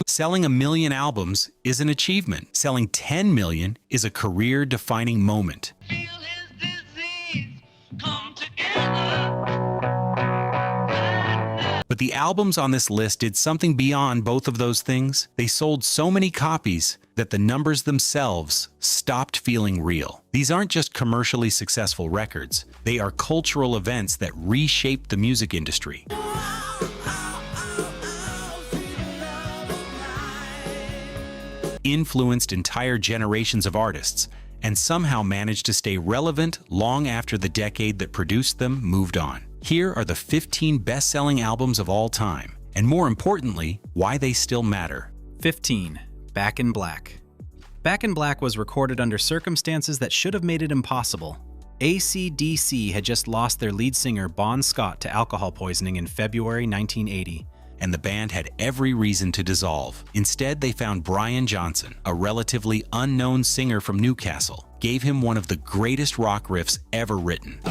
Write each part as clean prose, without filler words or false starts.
Selling 1 million albums is an achievement. Selling 10 million is a career-defining moment. Feel his disease come together. But the albums on this list did something beyond both of those things. They sold so many copies that the numbers themselves stopped feeling real. These aren't just commercially successful records. They are cultural events that reshaped the music industry. Influenced entire generations of artists, and somehow managed to stay relevant long after the decade that produced them moved on. Here are the 15 best-selling albums of all time, and more importantly, why they still matter. 15. Back in Black. Back in Black was recorded under circumstances that should have made it impossible. AC/DC had just lost their lead singer Bon Scott to alcohol poisoning in February 1980. And the band had every reason to dissolve. Instead, they found Brian Johnson, a relatively unknown singer from Newcastle, gave him one of the greatest rock riffs ever written.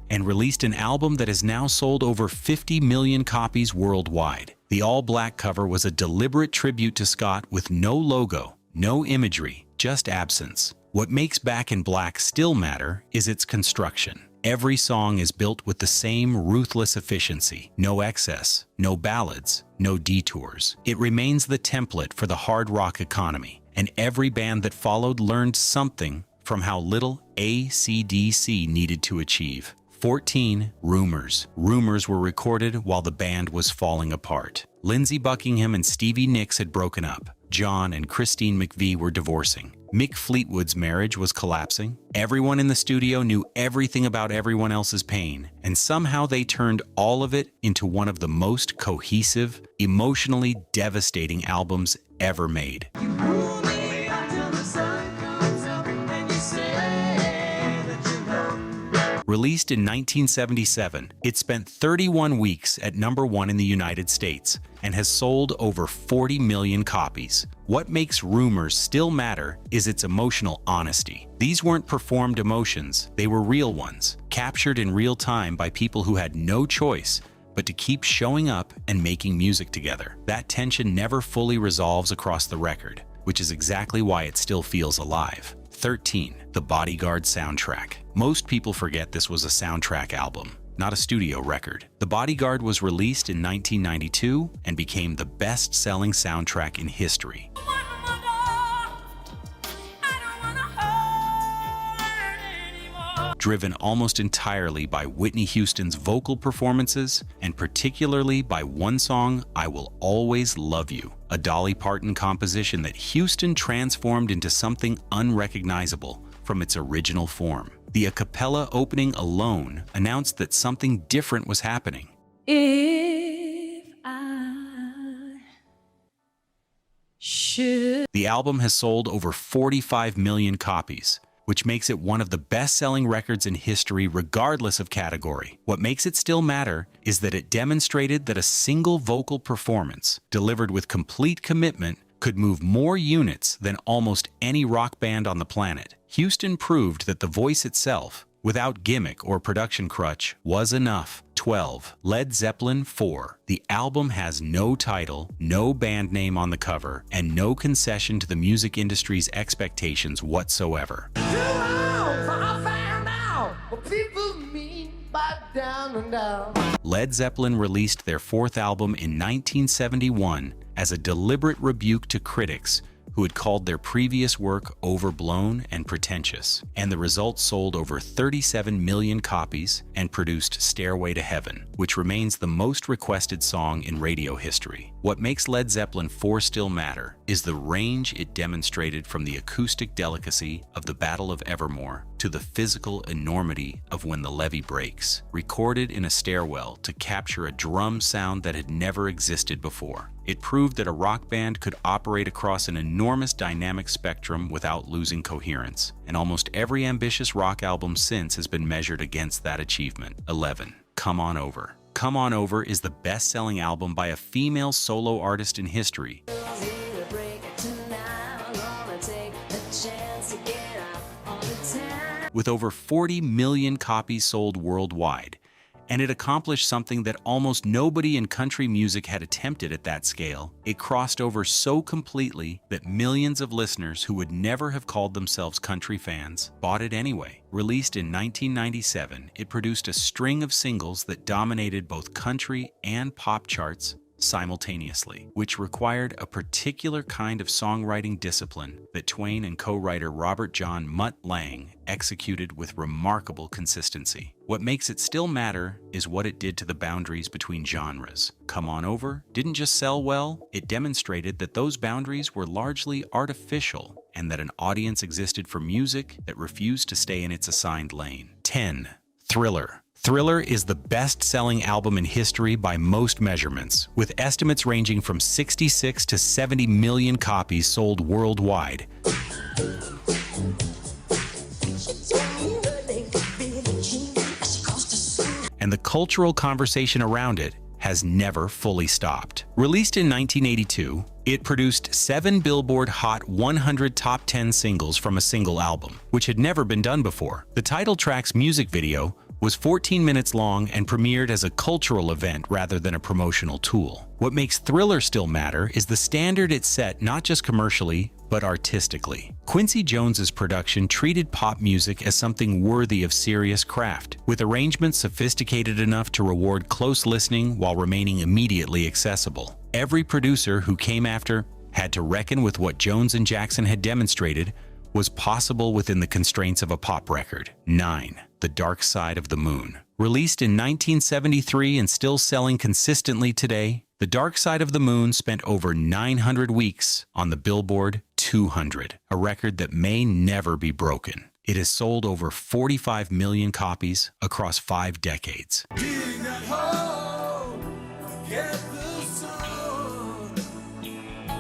And released an album that has now sold over 50 million copies worldwide. The all-black cover was a deliberate tribute to Scott with no logo, no imagery, just absence. What makes Back in Black still matter is its construction. Every song is built with the same ruthless efficiency. No excess, no ballads, no detours. It remains the template for the hard rock economy, and every band that followed learned something from how little AC/DC needed to achieve. 14. Rumors. Rumors were recorded while the band was falling apart. Lindsey Buckingham and Stevie Nicks had broken up. John and Christine McVie were divorcing. Mick Fleetwood's marriage was collapsing. Everyone in the studio knew everything about everyone else's pain, and somehow they turned all of it into one of the most cohesive, emotionally devastating albums ever made. Released in 1977, it spent 31 weeks at #1 in the United States and has sold over 40 million copies. What makes Rumors still matter is its emotional honesty. These weren't performed emotions, they were real ones, captured in real time by people who had no choice but to keep showing up and making music together. That tension never fully resolves across the record, which is exactly why it still feels alive. 13. The Bodyguard soundtrack. Most people forget this was a soundtrack album, not a studio record. The Bodyguard was released in 1992 and became the best-selling soundtrack in history. Driven almost entirely by Whitney Houston's vocal performances, and particularly by one song, I Will Always Love You, a Dolly Parton composition that Houston transformed into something unrecognizable from its original form. The a cappella opening alone announced that something different was happening. If I should. The album has sold over 45 million copies, which makes it one of the best-selling records in history regardless of category. What makes it still matter is that it demonstrated that a single vocal performance, delivered with complete commitment, could move more units than almost any rock band on the planet. Houston proved that the voice itself, without gimmick or production crutch, was enough. 12. Led Zeppelin IV. The album has no title, no band name on the cover, and no concession to the music industry's expectations whatsoever. Led Zeppelin released their fourth album in 1971 as a deliberate rebuke to critics who had called their previous work overblown and pretentious, and the result sold over 37 million copies and produced Stairway to Heaven, which remains the most requested song in radio history. What makes Led Zeppelin IV still matter is the range it demonstrated, from the acoustic delicacy of the Battle of Evermore to the physical enormity of When the Levee Breaks, recorded in a stairwell to capture a drum sound that had never existed before. It proved that a rock band could operate across an enormous dynamic spectrum without losing coherence, and almost every ambitious rock album since has been measured against that achievement. 11. Come On Over. Come On Over is the best-selling album by a female solo artist in history. With over 40 million copies sold worldwide, And it accomplished something that almost nobody in country music had attempted at that scale. It crossed over so completely that millions of listeners who would never have called themselves country fans bought it anyway. Released in 1997, it produced a string of singles that dominated both country and pop charts simultaneously, which required a particular kind of songwriting discipline that Twain and co-writer Robert John Mutt Lang executed with remarkable consistency. What makes it still matter is what it did to the boundaries between genres. Come On Over didn't just sell well, it demonstrated that those boundaries were largely artificial and that an audience existed for music that refused to stay in its assigned lane. 10. Thriller. Thriller is the best-selling album in history by most measurements, with estimates ranging from 66 to 70 million copies sold worldwide. And the cultural conversation around it has never fully stopped. Released in 1982, it produced 7 Billboard Hot 100 Top 10 singles from a single album, which had never been done before. The title track's music video was 14 minutes long and premiered as a cultural event rather than a promotional tool. What makes Thriller still matter is the standard it set not just commercially, but artistically. Quincy Jones's production treated pop music as something worthy of serious craft, with arrangements sophisticated enough to reward close listening while remaining immediately accessible. Every producer who came after had to reckon with what Jones and Jackson had demonstrated was possible within the constraints of a pop record. 9. The Dark Side of the Moon. Released in 1973 and still selling consistently today, The Dark Side of the Moon spent over 900 weeks on the Billboard 200, a record that may never be broken. It has sold over 45 million copies across 5 decades.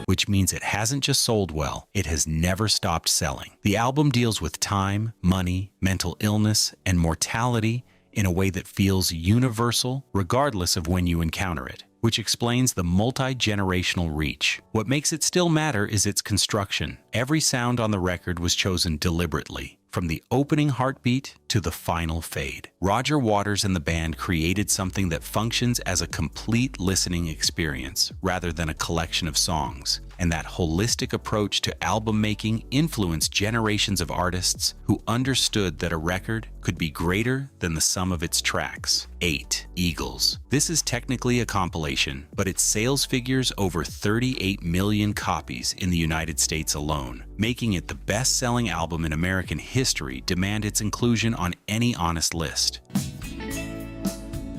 Which means it hasn't just sold well, it has never stopped selling. The album deals with time, money, mental illness, and mortality in a way that feels universal, regardless of when you encounter it, which explains the multi-generational reach. What makes it still matter is its construction. Every sound on the record was chosen deliberately, from the opening heartbeat to the final fade. Roger Waters and the band created something that functions as a complete listening experience rather than a collection of songs. And that holistic approach to album making influenced generations of artists who understood that a record could be greater than the sum of its tracks. 8. Eagles. This is technically a compilation, but its sales figures over 38 million copies in the United States alone, making it the best-selling album in American history, demand its inclusion on any honest list.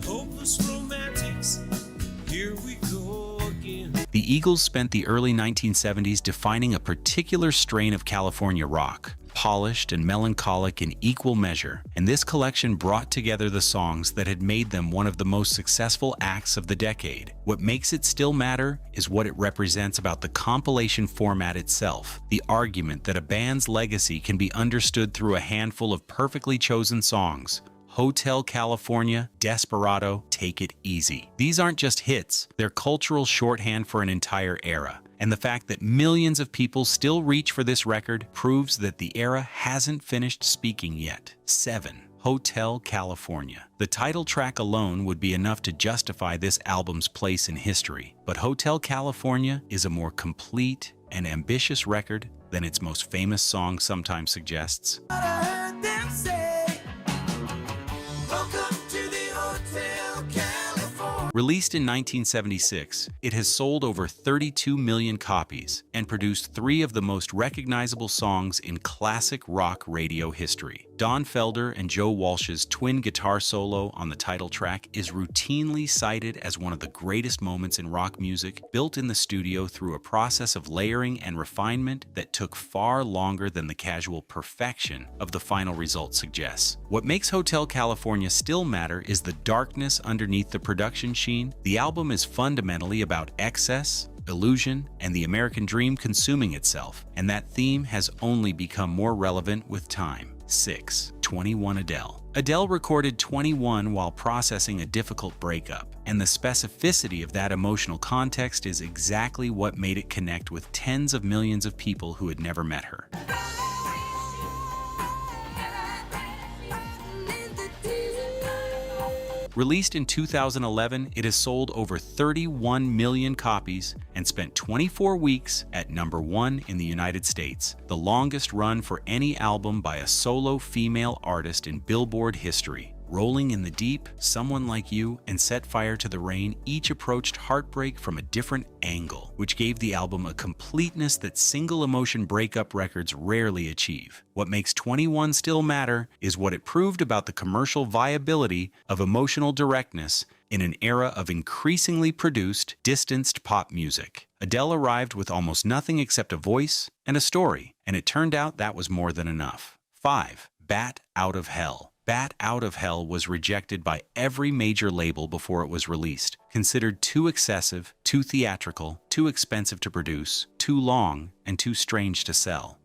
Hopeless romantics, here we go again. The Eagles spent the early 1970s defining a particular strain of California rock, polished and melancholic in equal measure, and this collection brought together the songs that had made them one of the most successful acts of the decade. What makes it still matter is what it represents about the compilation format itself, the argument that a band's legacy can be understood through a handful of perfectly chosen songs. Hotel California, Desperado, Take It Easy. These aren't just hits, they're cultural shorthand for an entire era. And the fact that millions of people still reach for this record proves that the era hasn't finished speaking yet. 7. Hotel California. The title track alone would be enough to justify this album's place in history. But Hotel California is a more complete and ambitious record than its most famous song sometimes suggests. Released in 1976, it has sold over 32 million copies and produced 3 of the most recognizable songs in classic rock radio history. Don Felder and Joe Walsh's twin guitar solo on the title track is routinely cited as one of the greatest moments in rock music, built in the studio through a process of layering and refinement that took far longer than the casual perfection of the final result suggests. What makes Hotel California still matter is the darkness underneath the production sheen. The album is fundamentally about excess, illusion, and the American dream consuming itself, and that theme has only become more relevant with time. 6. 21 Adele. Adele recorded 21 while processing a difficult breakup, and the specificity of that emotional context is exactly what made it connect with tens of millions of people who had never met her. Released in 2011, it has sold over 31 million copies and spent 24 weeks at #1 in the United States, the longest run for any album by a solo female artist in Billboard history. Rolling in the Deep, Someone Like You, and Set Fire to the Rain each approached heartbreak from a different angle, which gave the album a completeness that single-emotion breakup records rarely achieve. What makes 21 Still Matter is what it proved about the commercial viability of emotional directness in an era of increasingly produced, distanced pop music. Adele arrived with almost nothing except a voice and a story, and it turned out that was more than enough. 5. Bat Out of Hell. Bat Out of Hell was rejected by every major label before it was released, considered too excessive, too theatrical, too expensive to produce, too long, and too strange to sell.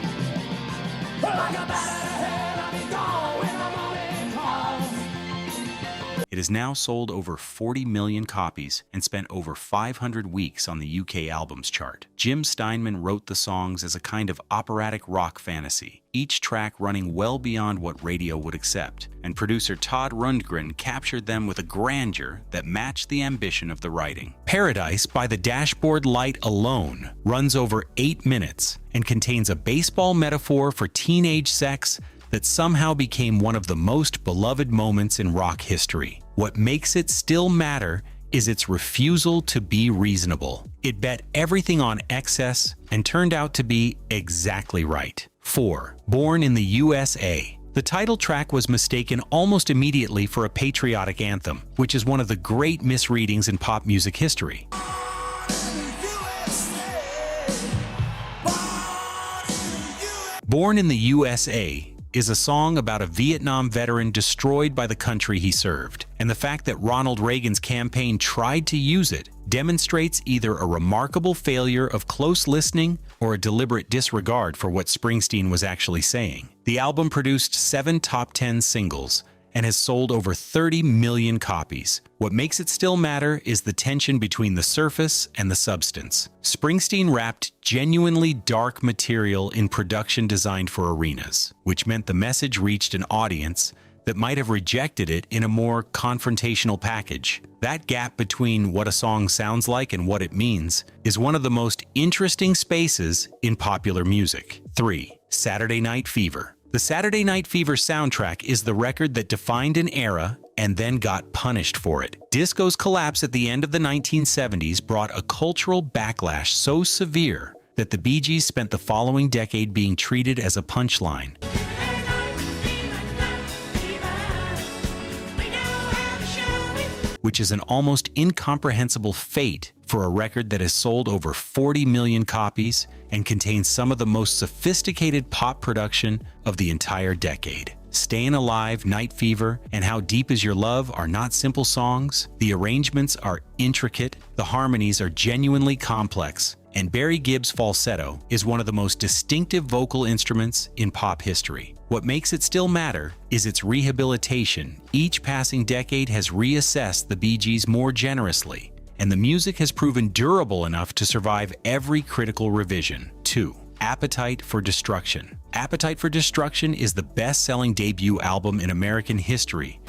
It has now sold over 40 million copies and spent over 500 weeks on the UK albums chart. Jim Steinman wrote the songs as a kind of operatic rock fantasy, each track running well beyond what radio would accept, and producer Todd Rundgren captured them with a grandeur that matched the ambition of the writing. Paradise by the Dashboard Light alone runs over 8 minutes and contains a baseball metaphor for teenage sex that somehow became one of the most beloved moments in rock history. What makes it still matter is its refusal to be reasonable. It bet everything on excess and turned out to be exactly right. 4. Born in the U.S.A. The title track was mistaken almost immediately for a patriotic anthem, which is one of the great misreadings in pop music history. Born in the U.S.A. is a song about a Vietnam veteran destroyed by the country he served, and the fact that Ronald Reagan's campaign tried to use it demonstrates either a remarkable failure of close listening or a deliberate disregard for what Springsteen was actually saying. The album produced 7 top 10 singles and has sold over 30 million copies. What makes it still matter is the tension between the surface and the substance. Springsteen wrapped genuinely dark material in production designed for arenas, which meant the message reached an audience that might have rejected it in a more confrontational package. That gap between what a song sounds like and what it means is one of the most interesting spaces in popular music. 3. Saturday Night Fever. The Saturday Night Fever soundtrack is the record that defined an era and then got punished for it. Disco's collapse at the end of the 1970s brought a cultural backlash so severe that the Bee Gees spent the following decade being treated as a punchline, which is an almost incomprehensible fate for a record that has sold over 40 million copies and contains some of the most sophisticated pop production of the entire decade. Stayin' Alive, Night Fever, and How Deep Is Your Love are not simple songs. The arrangements are intricate, the harmonies are genuinely complex, and Barry Gibb's falsetto is one of the most distinctive vocal instruments in pop history. What makes it still matter is its rehabilitation. Each passing decade has reassessed the Bee Gees more generously, and the music has proven durable enough to survive every critical revision. 2. Appetite for Destruction. Appetite for Destruction is the best-selling debut album in American history.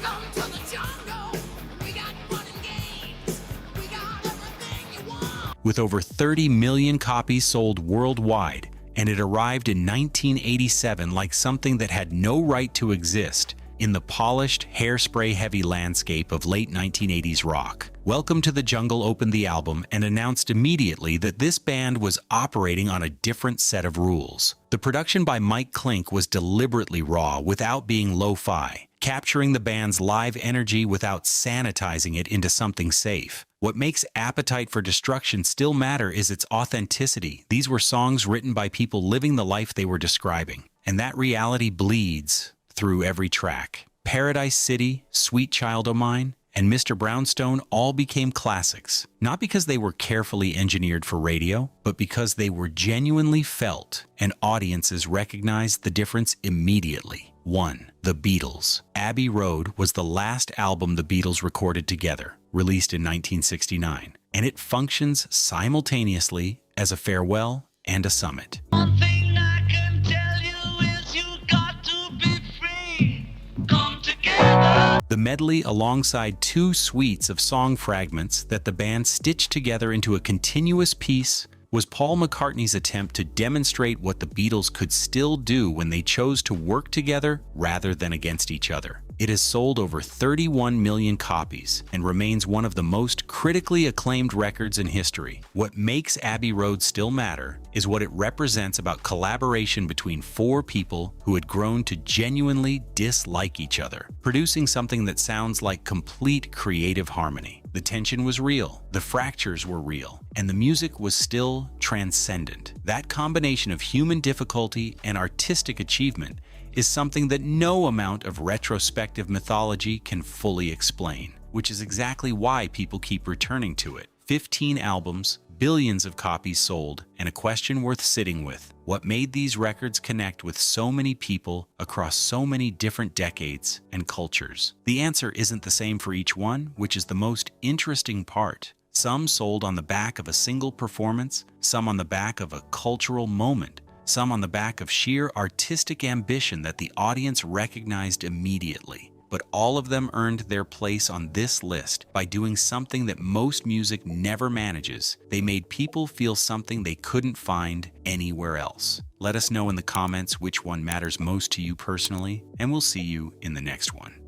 With over 30 million copies sold worldwide, and it arrived in 1987 like something that had no right to exist in the polished, hairspray-heavy landscape of late 1980s rock. Welcome to the Jungle opened the album and announced immediately that this band was operating on a different set of rules. The production by Mike Klink was deliberately raw without being lo-fi, capturing the band's live energy without sanitizing it into something safe. What makes Appetite for Destruction still matter is its authenticity. These were songs written by people living the life they were describing, and that reality bleeds through every track. Paradise City, Sweet Child O' Mine, and Mr. Brownstone all became classics, not because they were carefully engineered for radio, but because they were genuinely felt, and audiences recognized the difference immediately. 1. The Beatles. Abbey Road was the last album the Beatles recorded together, released in 1969, and it functions simultaneously as a farewell and a summit. One thing I can tell you is you got to be free. Come together. The The medley, alongside 2 suites of song fragments that the band stitched together into a continuous piece, was Paul McCartney's attempt to demonstrate what the Beatles could still do when they chose to work together rather than against each other. It has sold over 31 million copies and remains one of the most critically acclaimed records in history. What makes Abbey Road still matter is what it represents about collaboration between 4 people who had grown to genuinely dislike each other, producing something that sounds like complete creative harmony. The tension was real, the fractures were real, and the music was still transcendent. That combination of human difficulty and artistic achievement is something that no amount of retrospective mythology can fully explain, which is exactly why people keep returning to it. 15 albums, billions of copies sold, and a question worth sitting with: what made these records connect with so many people across so many different decades and cultures? The answer isn't the same for each one, which is the most interesting part. Some sold on the back of a single performance, some on the back of a cultural moment, some on the back of sheer artistic ambition that the audience recognized immediately. But all of them earned their place on this list by doing something that most music never manages. They made people feel something they couldn't find anywhere else. Let us know in the comments which one matters most to you personally, and we'll see you in the next one.